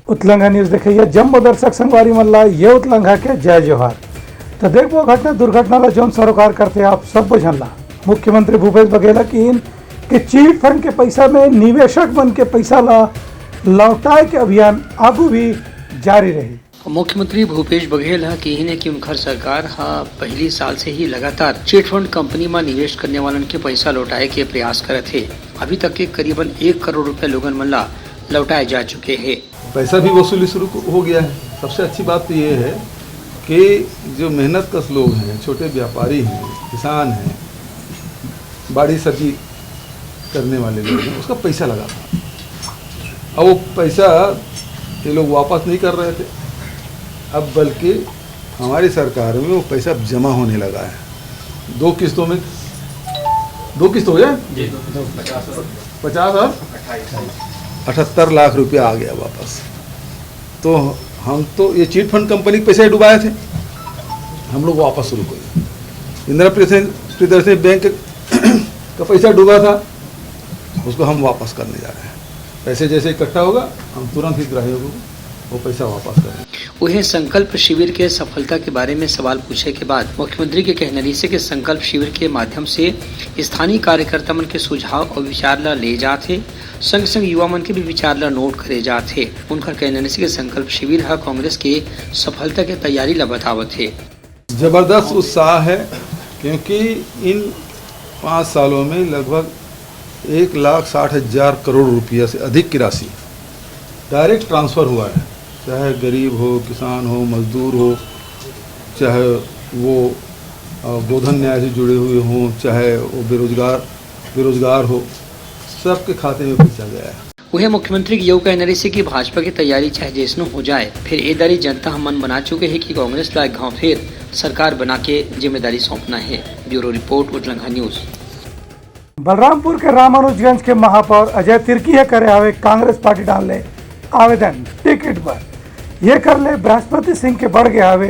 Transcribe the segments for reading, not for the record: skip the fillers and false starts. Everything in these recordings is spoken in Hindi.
उत्लंघा न्यूज देखिए जम्मू दर्शक संगवारी मल्ला ये उत्लंघा के जय जोहार। तो देखो घटना दुर्घटना ला जोन सरोकार करते आप सब बुझला मुख्यमंत्री भूपेश बघेल की कि चीट फंड के पैसा में निवेशक बन के पैसा ला लौटाए के अभियान आगू भी जारी रही। मुख्यमंत्री भूपेश बघेल कि उनकर सरकार पहली साल से ही लगातार चिट फंड कंपनी में निवेश करने वालन के पैसा लौटाए के प्रयास करे थे। अभी तक के करीबन 1 करोड़ रुपए लोगन मन ला लौटाए जा चुके हैं। पैसा भी वसूली शुरू हो गया है। सबसे अच्छी बात तो ये है कि जो मेहनत कश लोग हैं, छोटे व्यापारी हैं, किसान हैं, बाड़ी सब्जी करने वाले लोग हैं, उसका पैसा लगा था। अब वो पैसा ये लोग वापस नहीं कर रहे थे, अब बल्कि हमारी सरकार में वो पैसा जमा होने लगा है। 2 किस्तों में 2 किस्त हो गया 50 और 78 लाख रुपया आ गया वापस। तो हम तो ये चिट फंड कंपनी के पैसे डुबाए थे, हम लोग वापस शुरू कर। इंदिरा प्रियदर्शनी बैंक का पैसा डूबा था, उसको हम वापस करने जा रहे हैं। पैसे जैसे इकट्ठा होगा हम तुरंत हितग्राहियों को वो पैसा वापस करें। उन्हें संकल्प शिविर के सफलता के बारे में सवाल पूछे के बाद मुख्यमंत्री के कहने से कि संकल्प शिविर के माध्यम से स्थानीय कार्यकर्ता मन के सुझाव और विचार ला ले जाते, संग संग युवा मन के भी विचार ला नोट करे जाते। उनका कहने से कि संकल्प शिविर कांग्रेस के सफलता के तैयारी ला बतावत है। जबरदस्त उत्साह है, क्योंकि इन 5 सालों में लगभग 1,60,000 करोड़ रुपया से अधिक की राशि डायरेक्ट ट्रांसफ़र हुआ है। चाहे गरीब हो, किसान हो, मजदूर हो, चाहे वो गोधन न्याय से जुड़े हुए हों, चाहे वो बेरोजगार हो, सबके खाते में पहुंचा गया है। वह मुख्यमंत्री की यह कहने से कि भाजपा की तैयारी चाहे जैसनो हो जाए, फिर ये दारी जनता हम मन बना चुके हैं कि कांग्रेस ला गाँव फिर सरकार बना के जिम्मेदारी सौंपना है। ब्यूरो रिपोर्ट उत्लंघा न्यूज। बलरामपुर के रामानुजगंज के महापौर अजय तिर्की करे आवे कांग्रेस पार्टी डालने आवेदन टिकट पर ये कर ले बृहस्पति सिंह के बढ़ गए आवे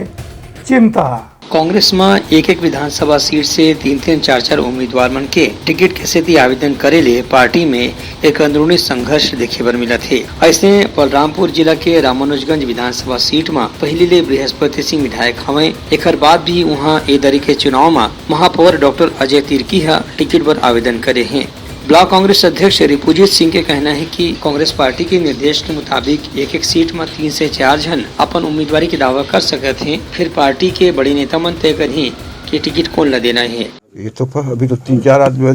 चिंता। कांग्रेस में एक विधानसभा सीट से 3-3, 4-4 उम्मीदवार मन के टिकट के सेती आवेदन करे ले पार्टी में एक अंदरूनी संघर्ष देखे बर मिला थे। ऐसे बलरामपुर जिला के रामानुजगंज विधानसभा सीट में पहले ले बृहस्पति सिंह विधायक हवे, एक बाद भी वहाँ ए दरी के चुनाव में महापौर डॉक्टर अजय तिर्की टिकट पर आवेदन करे हैं। ब्लॉक कांग्रेस अध्यक्ष रिपुजीत सिंह के कहना है कि कांग्रेस पार्टी के निर्देश के मुताबिक एक सीट में 3 से 4 जन अपन उम्मीदवारी की दावा कर सकते हैं, फिर पार्टी के बड़े नेता मन तय करें कि टिकट कौन ला देना है। ये तो अभी तो 3-4 आदमी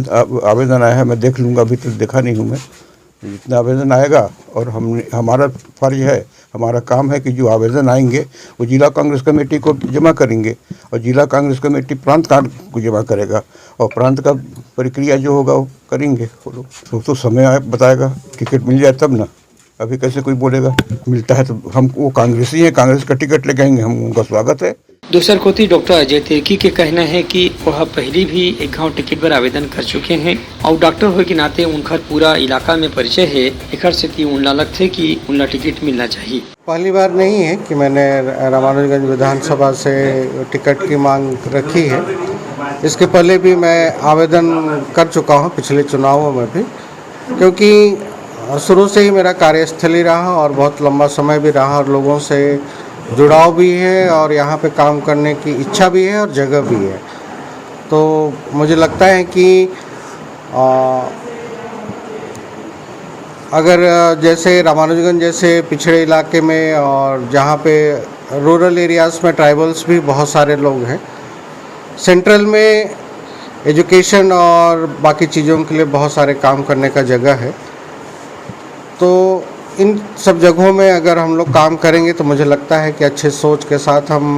आवेदन आया है, मैं देख लूँगा, अभी तो देखा नहीं हूँ मैं। जितना आवेदन आएगा और हमारा फर्ज है, हमारा काम है कि जो आवेदन आएंगे वो जिला कांग्रेस कमेटी को जमा करेंगे और जिला कांग्रेस कमेटी प्रांत कार्ड को जमा करेगा और प्रांत का प्रक्रिया जो होगा वो करेंगे वो लोग। तो समय बताएगा, टिकट मिल जाए तब ना। अभी कैसे कोई बोलेगा मिलता है तो हम वो कांग्रेसी हैं, कांग्रेस का टिकट लेके आएंगे, हम उनका स्वागत है। दूसर कोती डॉक्टर अजय तिर्की के कहना है कि वह पहले भी एक गाँव टिकट पर आवेदन कर चुके हैं और डॉक्टर होने के नाते उनका पूरा इलाका में परिचय है। एक से उनला लगते कि उनला टिकट मिलना चाहिए। पहली बार नहीं है कि मैंने रामानुजगंज विधानसभा से टिकट की मांग रखी है। इसके पहले भी मैं आवेदन कर चुका हूँ पिछले चुनावों में भी, क्योंकि शुरू से ही मेरा कार्यस्थल ही रहा और बहुत लंबा समय भी रहा और लोगों से जुड़ाव भी है और यहाँ पे काम करने की इच्छा भी है और जगह भी है। तो मुझे लगता है कि अगर जैसे रामानुजगंज जैसे पिछड़े इलाके में और जहाँ पे रूरल एरियाज़ में ट्राइबल्स भी बहुत सारे लोग हैं, सेंट्रल में एजुकेशन और बाकी चीज़ों के लिए बहुत सारे काम करने का जगह है। तो इन सब जगहों में अगर हम लोग काम करेंगे तो मुझे लगता है कि अच्छे सोच के साथ हम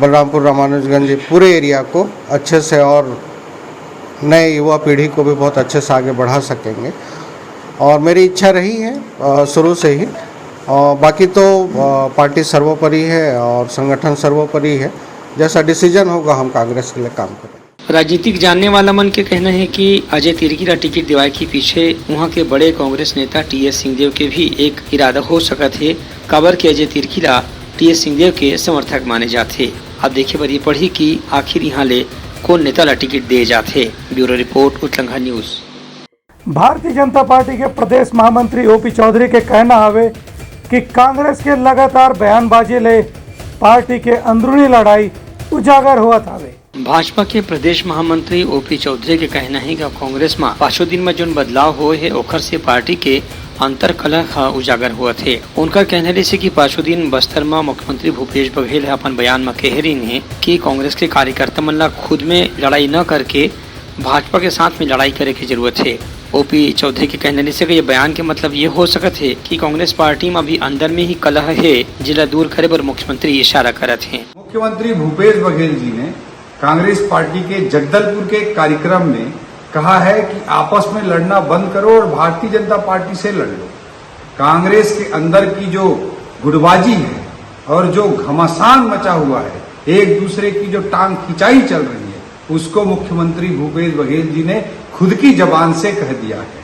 बलरामपुर रामानुजगंज पूरे एरिया को अच्छे से और नए युवा पीढ़ी को भी बहुत अच्छे से आगे बढ़ा सकेंगे। और मेरी इच्छा रही है शुरू से ही, और बाकी तो पार्टी सर्वोपरि है और संगठन सर्वोपरि है। जैसा डिसीजन होगा हम कांग्रेस के लिए काम करेंगे। राजनीतिक जानने वाला मन के कहना है कि अजय तिर्की का टिकट दिवाए के पीछे वहाँ के बड़े कांग्रेस नेता टी.एस. सिंहदेव के भी एक इरादा हो सका थे। काबर के अजय तिर्की ला टी.एस. सिंहदेव के समर्थक माने जाते। अब देखे बर ये पढ़ी कि आखिर यहाँ ले कौन नेता ला टिकट दे जाते। ब्यूरो रिपोर्ट उत्लंघा न्यूज। भारतीय जनता पार्टी के प्रदेश महामंत्री ओपी चौधरी के कहना हवे कि कांग्रेस के लगातार बयानबाजी ले पार्टी के अंदरूनी लड़ाई उजागर हुआ था। भाजपा के प्रदेश महामंत्री ओपी चौधरी के कहना है कि कांग्रेस में पांचों दिन में जो बदलाव हुए है ओखर से पार्टी के अंतर कलह उजागर हुआ थे। उनका कहना है कि पांचों दिन बस्तर में मुख्यमंत्री भूपेश बघेल अपन बयान में कह रही है कि कांग्रेस के कार्यकर्ता मन ला खुद में लड़ाई न करके भाजपा के साथ में लड़ाई करे की जरूरत है। ओपी चौधरी के कहने से ये बयान के मतलब ये हो सकत है कि कांग्रेस पार्टी में अभी अंदर में ही कलह है जिला दूर करे पर मुख्यमंत्री इशारा करत है। मुख्यमंत्री भूपेश बघेल जी ने कांग्रेस पार्टी के जगदलपुर के कार्यक्रम में कहा है कि आपस में लड़ना बंद करो और भारतीय जनता पार्टी से लड़ लो। कांग्रेस के अंदर की जो गुटबाजी है और जो घमासान मचा हुआ है, एक दूसरे की जो टांग खिंचाई चल रही है, उसको मुख्यमंत्री भूपेश बघेल जी ने खुद की जबान से कह दिया है।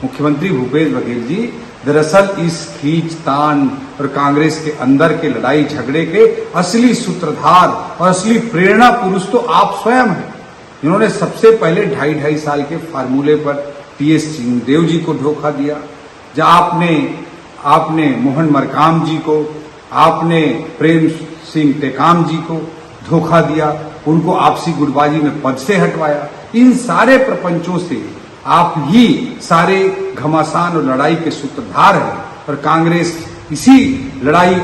मुख्यमंत्री भूपेश बघेल जी दरअसल इस खींचतान और कांग्रेस के अंदर के लड़ाई झगड़े के असली सूत्रधार और असली प्रेरणा पुरुष तो आप स्वयं हैं। इन्होंने सबसे पहले 2.5 साल के फार्मूले पर टीएस सिंहदेव जी को धोखा दिया, जहां आपने मोहन मरकाम जी को, आपने प्रेम सिंह टेकाम जी को धोखा दिया, उनको आपसी गुटबाजी में पद से हटवाया। इन सारे प्रपंचों से आप ही सारे घमासान और लड़ाई के सूत्रधार हैं और कांग्रेस इसी लड़ाई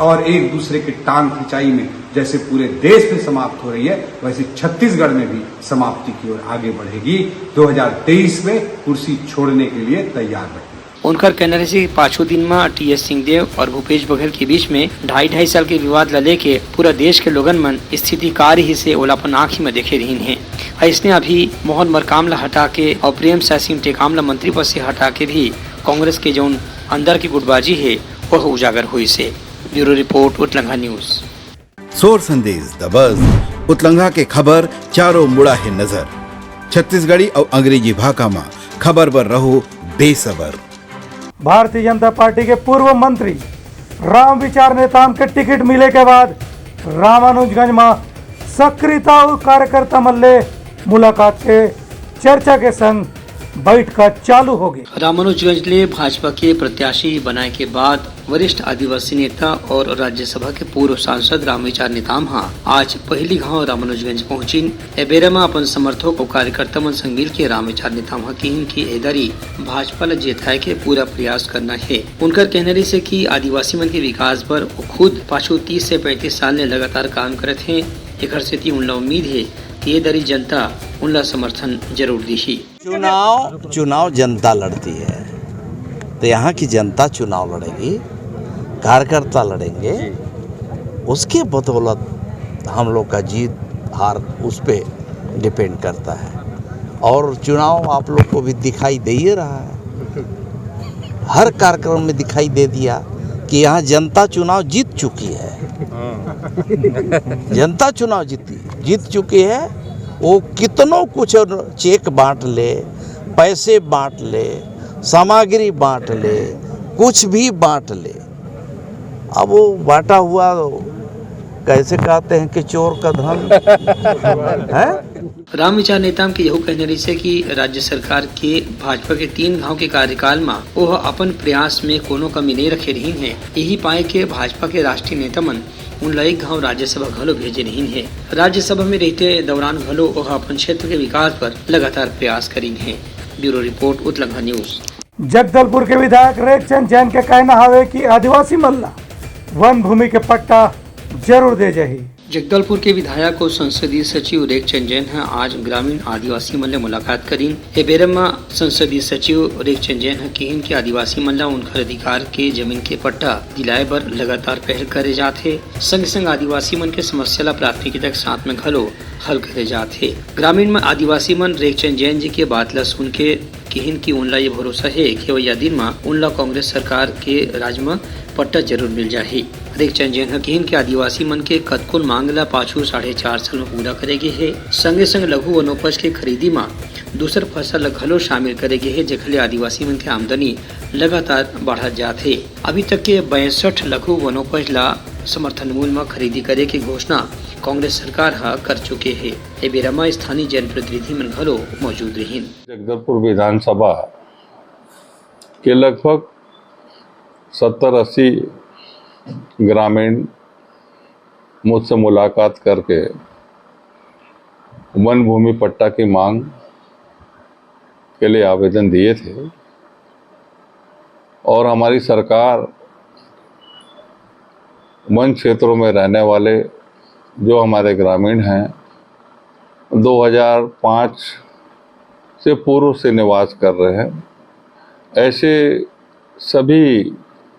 और एक दूसरे के टांग खिंचाई में जैसे पूरे देश में समाप्त हो रही है, वैसे छत्तीसगढ़ में भी समाप्ति की ओर आगे बढ़ेगी। 2023 में कुर्सी छोड़ने के लिए तैयार रहिए। उनका कहना है कि पांचों दिन में टीएस सिंहदेव और भूपेश बघेल के बीच में 2.5 साल के विवाद ला लेके पूरा देश के लोगन मन स्थिति कार ही से ओलापन आँखी में देखे रही है। इसने अभी मोहन मरकाम ला हटा के और प्रेम सिंह टेकाम ला मंत्री पद से हटा के भी कांग्रेस के जो अंदर की गुटबाजी है वह उजागर हुई से। ब्यूरो रिपोर्ट उतलंघा news. Sor Sandesh the buzz उतलंघा के खबर चारों मुड़ा है नजर। छत्तीसगढ़ी और अंग्रेजी भाषा में खबर पर रहो बेसबर। भारतीय जनता पार्टी के पूर्व मंत्री राम विचार नेताम के टिकट मिले के बाद रामानुजगंज में सक्रियता और कार्यकर्ता मल्ले मुलाकात के चर्चा के संग बैठक चालू हो गई। रामानुजगंज ले भाजपा के प्रत्याशी बनाए के बाद वरिष्ठ आदिवासी नेता और राज्यसभा के पूर्व सांसद रामविचार नेताम आज पहली गांव रामानुजगंज पहुंचिन। एबेरा में अपन समर्थक और कार्यकर्ता मन संग मिल के रामविचार नेताम की एदारी भाजपा ला जेताए के पूरा प्रयास करना है। उनका कहना से कि आदिवासी मन के विकास पर वो खुद पाछू 30 से 35 साल ने लगातार काम करत हैं। एक से उनला उम्मीद है कि ये दरी जनता उनला समर्थन जरूर दी। चुनाव जनता लड़ती है, तो यहाँ की जनता चुनाव लड़ेगी, कार्यकर्ता लड़ेंगे, उसके बदौलत हम लोग का जीत हार उस पे डिपेंड करता है। और चुनाव आप लोग को भी दिखाई दे ही रहा है, हर कार्यक्रम में दिखाई दे दिया कि यहाँ जनता चुनाव जीत चुकी है। जनता चुनाव जीत चुकी है। वो कितनों कुछ चेक बांट ले, पैसे बांट ले, सामग्री बांट ले, कुछ भी बांट ले, अब वो बांटा हुआ कैसे कहते हैं कि चोर का धन है। रामविचार नेताम के यह कहने से कि राज्य सरकार के भाजपा के 3 गांव के कार्यकाल में वह अपन प्रयास में कोनो कमी नहीं रखे रही है। यही पाए के भाजपा के राष्ट्रीय नेता मन उन एक गाँव राज्यसभा घलो भेजे नहीं है। राज्यसभा में रहते दौरान घलो वह अपन क्षेत्र के विकास पर लगातार प्रयास करी है। ब्यूरो रिपोर्ट उतलंघा न्यूज। जगदलपुर के विधायक रेखचंद जैन के कहना है कि आदिवासी मल्ला वन भूमि के पट्टा जरूर दे जाही। जगदलपुर के विधायक और संसदीय सचिव रेखचंद जैन आज ग्रामीण आदिवासी मन ले मुलाकात करीन। एबेरम में संसदीय सचिव रेखचंद जैन कहिन कि आदिवासी मन ला उनकर अधिकार के जमीन के पट्टा दिलाए बर लगातार पहल करे जाथे। संग संग आदिवासी मन के समस्या ला प्राथमिकता के साथ में घलो हल करे जाथे। ग्रामीण में आदिवासी मन रेखचंद जैन जी के बात ला सुन के कहिन कि उनला ये भरोसा है कि वह दिन में उनला कांग्रेस सरकार के राज में पट्टा जरूर मिल जाही। रेखचंद जैन कहिन कि आदिवासी मन के कतकुल मांग ला पाछू 4.5 साल में पूरा करेगे है। संगे संग लघु वनोपज के खरीदी में दूसर फसल घलो शामिल करेगे है, जेखले आदिवासी मन के आमदनी लगातार बढ़त जाथे। अभी तक के 62 लघु वनोपज ला समर्थन मूल्य में खरीदी करे की घोषणा कांग्रेस सरकार कर चुके है। ए बेरा में स्थानीय जनप्रतिनिधि मन घलो मौजूद रहिन। जगदलपुर विधानसभा के लगभग 70-80 ग्रामीण मुझसे मुलाकात करके वन भूमि पट्टा की मांग के लिए आवेदन दिए थे और हमारी सरकार वन क्षेत्रों में रहने वाले जो हमारे ग्रामीण हैं 2005 से पूर्व से निवास कर रहे हैं, ऐसे सभी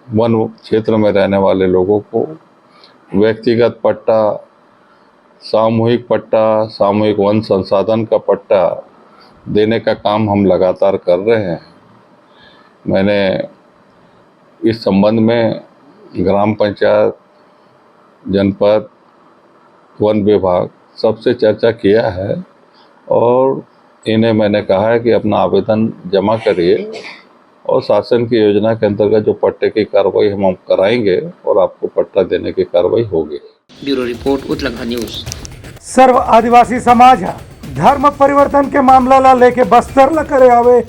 वन क्षेत्र में रहने वाले लोगों को व्यक्तिगत पट्टा, सामूहिक पट्टा, सामूहिक वन संसाधन का पट्टा देने का काम हम लगातार कर रहे हैं। मैंने इस संबंध में ग्राम पंचायत, जनपद, वन विभाग सबसे चर्चा किया है और इन्हें मैंने कहा है कि अपना आवेदन जमा करिए और शासन की योजना के अंतर्गत जो पट्टे की कार्रवाई हम कराएंगे और आपको पट्टा देने की कार्रवाई होगी। ब्यूरो रिपोर्ट उत्तलंघा न्यूज। सर्व आदिवासी समाज धर्म परिवर्तन के मामला ला लेके बस्तर ला करे आवे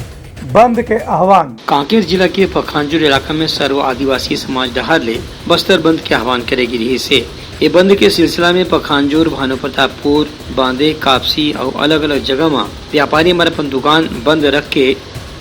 बंद के आह्वान। कांकेर जिला के पखांजूर इलाका में सर्व आदिवासी समाज डहार ले बस्तर बंद के आह्वान करेगी रही से ये बंद के सिलसिला में पखांजूर, भानुप्रतापपुर, बांदे, कापसी और अलग अलग जगह में व्यापारी हमारे अपन दुकान बंद रख के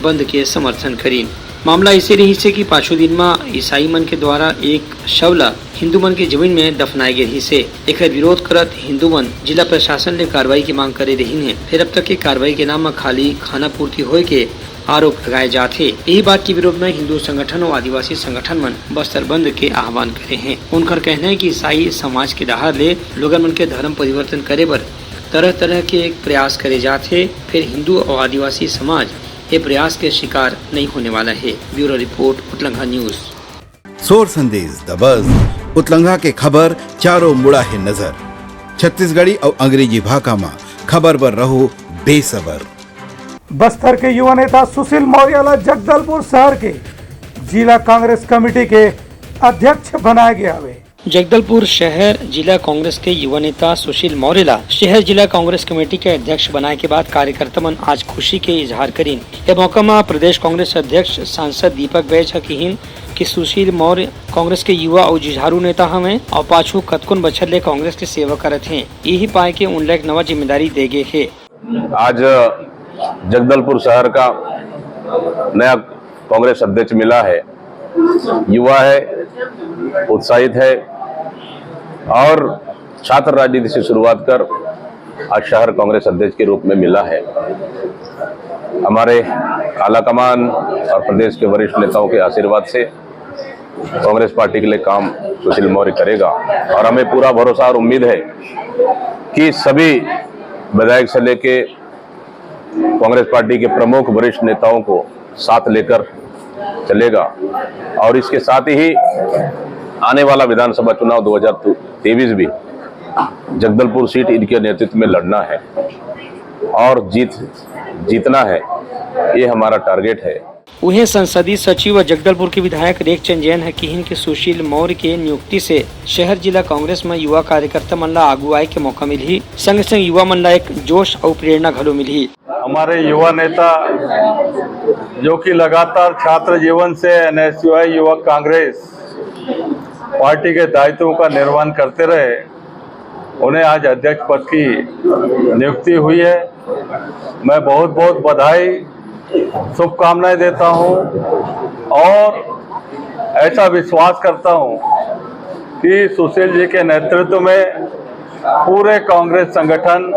बंद के समर्थन करीन। मामला ऐसे रही से कि पांचों दिन में ईसाई मन के द्वारा एक शवला हिंदू मन के जमीन में दफनाए गए रही से एक विरोध करत हिंदू मन जिला प्रशासन ने कार्रवाई की मांग करे रही है। फिर अब तक की कार्रवाई के नाम में खाली खाना पूर्ति होए के आरोप लगाए जाते। यही बात के विरोध में हिंदू संगठन और आदिवासी संगठन मन बस्तर बंद के आह्वान करे हैं। उनका कहना है कि ईसाई समाज के दहार ले लोगन मन के धर्म परिवर्तन करे बर तरह तरह के प्रयास करे जाते, फिर हिंदू और आदिवासी समाज ये प्रयास के शिकार नहीं होने वाला है। ब्यूरो रिपोर्ट उत्तलंघा news. Sor Sandesh the buzz उत्तलंघा के खबर चारों मुड़ा है नजर। छत्तीसगढ़ी और अंग्रेजी भाषा में खबर पर रहो बेसबर। बस्तर के युवा नेता सुशील मौर्य जगदलपुर शहर के जिला कांग्रेस कमेटी के अध्यक्ष बनाए गया हुए। जगदलपुर शहर जिला कांग्रेस के युवा नेता सुशील मौर्य शहर जिला कांग्रेस कमेटी के अध्यक्ष बनाए के बाद कार्यकर्ता मन आज खुशी के इजहार करीन। यह मौका में प्रदेश कांग्रेस अध्यक्ष सांसद दीपक बैज हकीन कि सुशील मौर्य कांग्रेस के युवा और जुझारू नेता हमें और पाछू कतकुन बछर ले कांग्रेस के सेवा करत हैं। यही पाए के उन लायक नवा जिम्मेदारी दे गए है। आज जगदलपुर शहर का नया कांग्रेस अध्यक्ष मिला है, युवा है, उत्साहित है और छात्र राजनीति से शुरुआत कर आज शहर कांग्रेस अध्यक्ष के रूप में मिला है। हमारे आला कमान और प्रदेश के वरिष्ठ नेताओं के आशीर्वाद से कांग्रेस पार्टी के लिए काम सुशील मौर्य करेगा और हमें पूरा भरोसा और उम्मीद है कि सभी विधायक से लेके कांग्रेस पार्टी के प्रमुख वरिष्ठ नेताओं को साथ लेकर चलेगा और इसके साथ ही आने वाला विधानसभा चुनाव 2023 भी जगदलपुर सीट इनके नेतृत्व में लड़ना है और जीतना है, ये हमारा टारगेट है। उन्हें संसदीय सचिव व जगदलपुर के विधायक रेख चंद जैन हकीन के सुशील मौर्य के नियुक्ति से शहर जिला कांग्रेस में युवा कार्यकर्ता मन ला अगुवाई के मौका मिली, संग संग युवा मन ला एक जोश और प्रेरणा घलो मिली। हमारे युवा नेता जो कि लगातार छात्र जीवन से NSUI युवक कांग्रेस पार्टी के दायित्वों का निर्वहन करते रहे, उन्हें आज अध्यक्ष पद की नियुक्ति हुई है। मैं बहुत बहुत बधाई, शुभकामनाएं देता हूं और ऐसा विश्वास करता हूं कि सुशील जी के नेतृत्व में पूरे कांग्रेस संगठन,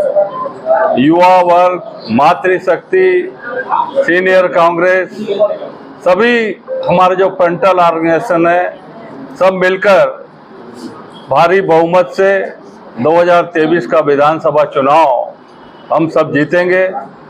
युवा वर्ग, मातृशक्ति, सीनियर कांग्रेस, सभी हमारे जो फ्रंटल ऑर्गेनाइजेशन है, सब मिलकर भारी बहुमत से 2023 का विधानसभा चुनाव हम सब जीतेंगे।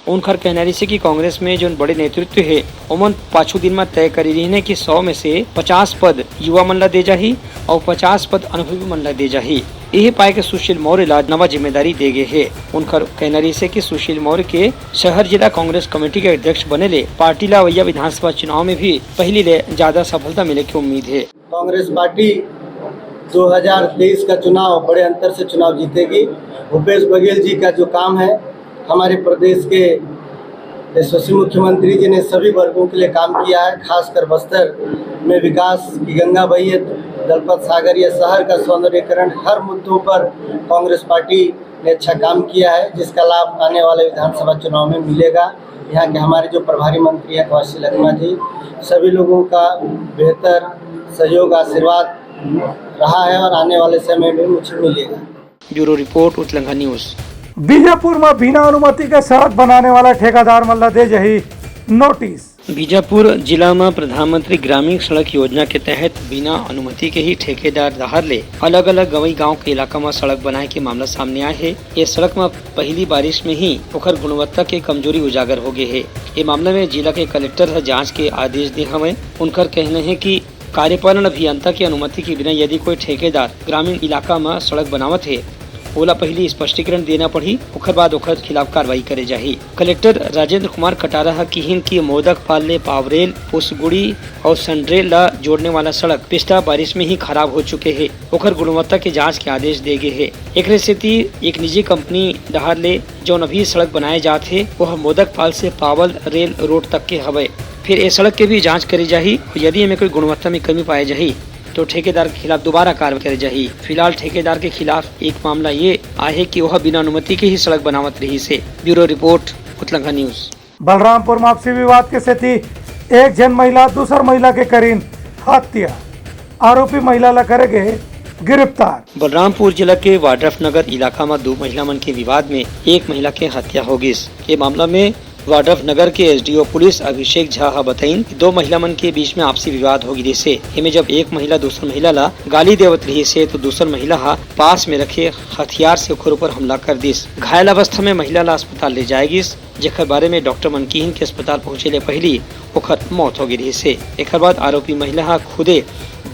उनका कहना रही कि कांग्रेस में जो बड़े नेतृत्व है उमन पाछू दिन में तय करी रही है कि 100 में से 50 पद युवा मन ला दे जाही और 50 पद अनुभवी मन ला दे जाही। यही पाए के सुशील मौर्य ला नवा जिम्मेदारी दे गए है। उनका कहना रही है कि सुशील मौर्य के शहर जिला कांग्रेस कमेटी के अध्यक्ष बने ले पार्टी ला वैया विधानसभा चुनाव में भी पहली ले ज्यादा सफलता मिले की उम्मीद है। कांग्रेस पार्टी 2023 का चुनाव बड़े अंतर से चुनाव जीतेगी। भूपेश बघेल जी का जो काम है, हमारे प्रदेश के यशस्वी मुख्यमंत्री जी ने सभी वर्गों के लिए काम किया है। खासकर बस्तर में विकास की गंगा बही है, दलपत सागर या शहर का सौंदर्यीकरण, हर मुद्दों पर कांग्रेस पार्टी ने अच्छा काम किया है, जिसका लाभ आने वाले विधानसभा चुनाव में मिलेगा। यहाँ के हमारे जो प्रभारी मंत्री हैं कौशल लखमा जी, सभी लोगों का बेहतर सहयोग आशीर्वाद रहा है और आने वाले समय में मुझे मिलेगा। ब्यूरो रिपोर्ट उतलंघा न्यूज। बीजापुर में बिना अनुमति के सड़क बनाने वाला ठेकेदार मल्ला दे जही नोटिस। बीजापुर जिला में प्रधानमंत्री ग्रामीण सड़क योजना के तहत बिना अनुमति के ही ठेकेदार दहार ले अलग अलग गवई गांव के इलाका में सड़क बनाए के मामला सामने आए है। ये सड़क में पहली बारिश में ही ओकर गुणवत्ता के कमजोरी उजागर हो गए है। ये मामले में जिला के कलेक्टर जांच के आदेश दे हमें। उनकर कहना है कि कार्यपालन अभियंता की अनुमति के बिना यदि कोई ठेकेदार ग्रामीण इलाका में सड़क बनावत है, ओला पहली स्पष्टीकरण देना पड़ी, ओकर बाद ओकर खिलाफ कार्रवाई करे जाही। कलेक्टर राजेंद्र कुमार कटारा किहिन की मोदक पाले पावरेल पुसगुड़ी और संड्रेल ला जोड़ने वाला सड़क पिछला बारिश में ही खराब हो चुके है। ओकर गुणवत्ता के जांच के आदेश दे गए है। एक स्थिति एक निजी कंपनी डहार ले जो अभी सड़क बनाए जाते है वह मोदक पाल से पावल रेल रोड तक के हवे। फिर ये सड़क के भी जांच करी जाही। यदि इनमें कोई गुणवत्ता में कमी पाई जाही तो ठेकेदार के खिलाफ दोबारा कार्रवाई करे जाही। फिलहाल ठेकेदार के खिलाफ एक मामला ये आहे कि वह बिना अनुमति के ही सड़क बनावत रही से। ब्यूरो रिपोर्ट उतलंघा न्यूज। बलरामपुर में आपसी विवाद के स्थिति एक जन महिला दूसर महिला के करीन हत्या, आरोपी महिला ला करेगे गिरफ्तार। बलरामपुर जिला के वाड्रफ नगर इलाका में दो महिला मन के विवाद में एक महिला के हत्या हो गई। ये मामला में वाड्रफ नगर के एसडीओ पुलिस अभिषेक झा बताइन दो महिला मन के बीच में आपसी विवाद हो गई से। इनमें जब एक महिला दूसर महिला ला गाली देवत रही से तो दूसर महिला पास में रखे हथियार से ओकर ऊपर हमला कर दिस। घायल अवस्था में महिला ला अस्पताल ले जाएगी, जेकर बारे में डॉक्टर मनकीन के अस्पताल पहुँचे ले पहली ओकर मौत हो गई से। एक बाद आरोपी महिला खुदे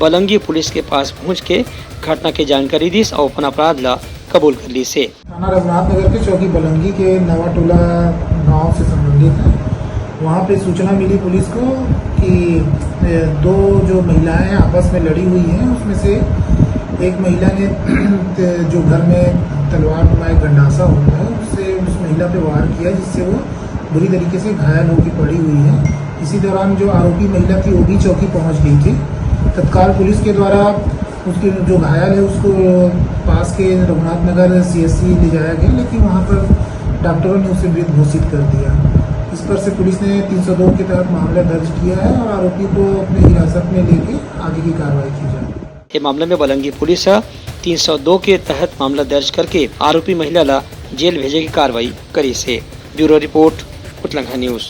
बलंगी पुलिस के पास पहुँच के घटना की जानकारी दी और अपन अपराध ला कबूल कर ली से। थाना रघुनाथ नगर के चौकी बलंगी के नवा टोला गाँव से संबंधित है। वहाँ पे सूचना मिली पुलिस को कि दो जो महिलाएं आपस में लड़ी हुई हैं, उसमें से एक महिला ने जो घर में तलवार नुमा एक गंडासा होता है उससे उस महिला पे वार किया, जिससे वो बुरी तरीके से घायल होकर पड़ी हुई है। इसी दौरान जो आरोपी महिला थी वो भी चौकी पहुँच गई थी। तत्काल पुलिस के द्वारा उसके जो घायल है उसको पास के रघुनाथ नगर सीएससी ले जाया गया, लेकिन वहाँ पर डॉक्टरों ने उसे मृत घोषित कर दिया। इस पर से पुलिस ने 302 के तहत मामला दर्ज किया है और आरोपी को अपने हिरासत में लेके आगे की कार्रवाई की जाए। ये मामले में बलंगी पुलिस 302 के तहत मामला दर्ज करके आरोपी महिला ला जेल भेजे की कार्रवाई करी से। ब्यूरो रिपोर्ट उतलंघा news.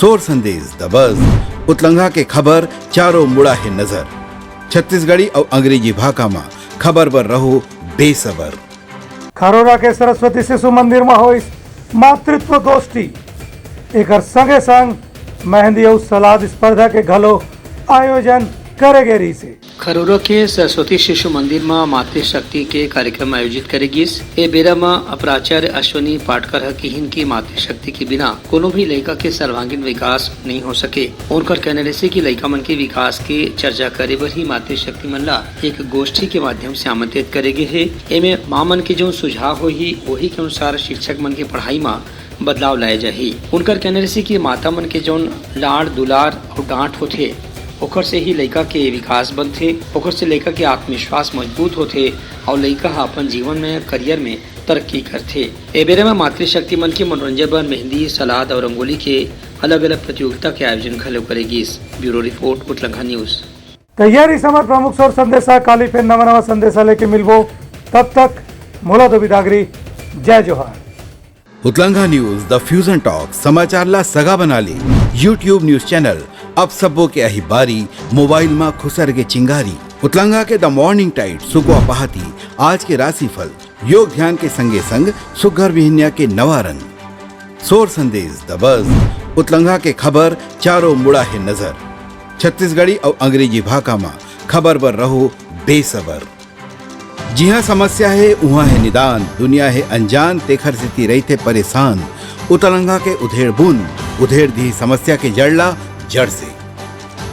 Sor Sandesh the buzz उतलंघा के खबर चारों मुड़ा है नजर। छत्तीसगढ़ी और अंग्रेजी भाषा में खबर पर रहो बेसबर। खरोरा के सरस्वती शिशु मंदिर में हुई मातृत्व गोष्ठी, एक संगे संग मेहंदी और सलाद स्पर्धा के घलो आयोजन करेगे रही से। खरोरा के सरस्वती शिशु मंदिर में मातृशक्ति के कार्यक्रम आयोजित करेगी। ए बेरा में प्राचार्य अश्वनी पाटकर किहिन की मातृशक्ति के बिना कोनो भी लड़का के सर्वांगीण विकास नहीं हो सके। उनकर कहने से कि लड़का मन के विकास के चर्चा करे बर ही मातृशक्ति मन ला एक गोष्ठी के माध्यम से आमंत्रित करेगे है। एमे माँ मन के जो सुझाव हो ही वही के अनुसार शिक्षक मन के पढ़ाई में बदलाव लाए जाही। उनकर कहने से कि माता मन के जो लाड़ दुलार और डांट होते ओकर से ही लड़का के विकास बनते, ओकर से लड़का के आत्मविश्वास मजबूत होते और लड़का अपन जीवन में करियर में तरक्की करते। ए बेरे में मातृशक्ति मन के मनोरंजन बर मेहंदी सलाद और रंगोली के अलग अलग प्रतियोगिता के आयोजन घलो करेगी। ब्यूरो रिपोर्ट उतलंघा न्यूज। तैयारी समर प्रमुख सोर संदेशा काली फिर नवा नवा संदेशा लेके मिलबो, तब तक मोला दो बिदागरी, जय जोहार। उतलंघा न्यूज द फ्यूजन टॉक समाचार ला सगा बना ली। यूट्यूब न्यूज चैनल अब सबो के अही बारी मोबाइल में खुसर के चिंगारी। उतलंघा के द मॉर्निंग टाइट सुगवा पहाती आज के राशिफल योग ध्यान के संगे संग सुघर विहिन्या के नवा रंग। सोर संदेश द बज़ उतलंघा के खबर चारों मुड़ा है नजर। छत्तीसगढ़ी और अंग्रेजी भाषा में खबर पर रहो बेसबर। जी हाँ, समस्या है वहाँ है निदान, दुनिया है अनजान तेखर से रहते परेशान। उतलंघा के उधेड़ बूंद उधेड़ दी समस्या के जड़ला जड़ से।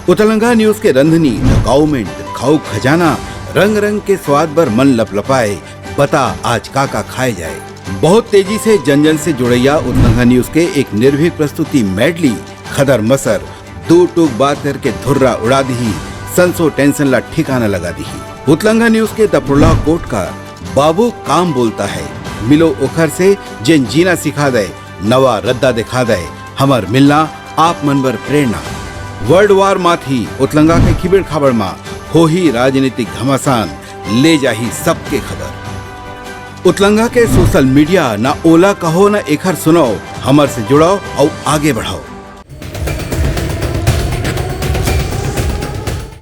उतलंघा न्यूज के रंधनी द गवर्नमेंट खाऊ खजाना रंग रंग के स्वाद पर मन लपलपाए। बता आज का खाए जाए। बहुत तेजी से जन जन से जुड़ैया उतलंघा न्यूज के एक निर्भीक प्रस्तुति मेडली खदर मसर दो टूक बात करके धुर्रा उड़ा दी, संसो टेंशन ला ठिकाना लगा दी। उतलंघा न्यूज के दपुरला कोट का बाबू काम बोलता है, मिलो उखर से जिन जीना सिखा दे, नवा रद्दा दिखा दे, हमर मिलना आप मनबर प्रेरणा। वर्ल्ड वार माथी उतलंगा के खिबड़ खबर मा हो ही राजनीतिक घमासान, ले जाही सबके खबर। उतलंगा के सोशल मीडिया ना ओला कहो ना एखर सुनाओ, हमर से जुड़ाओ और आगे बढ़ाओ।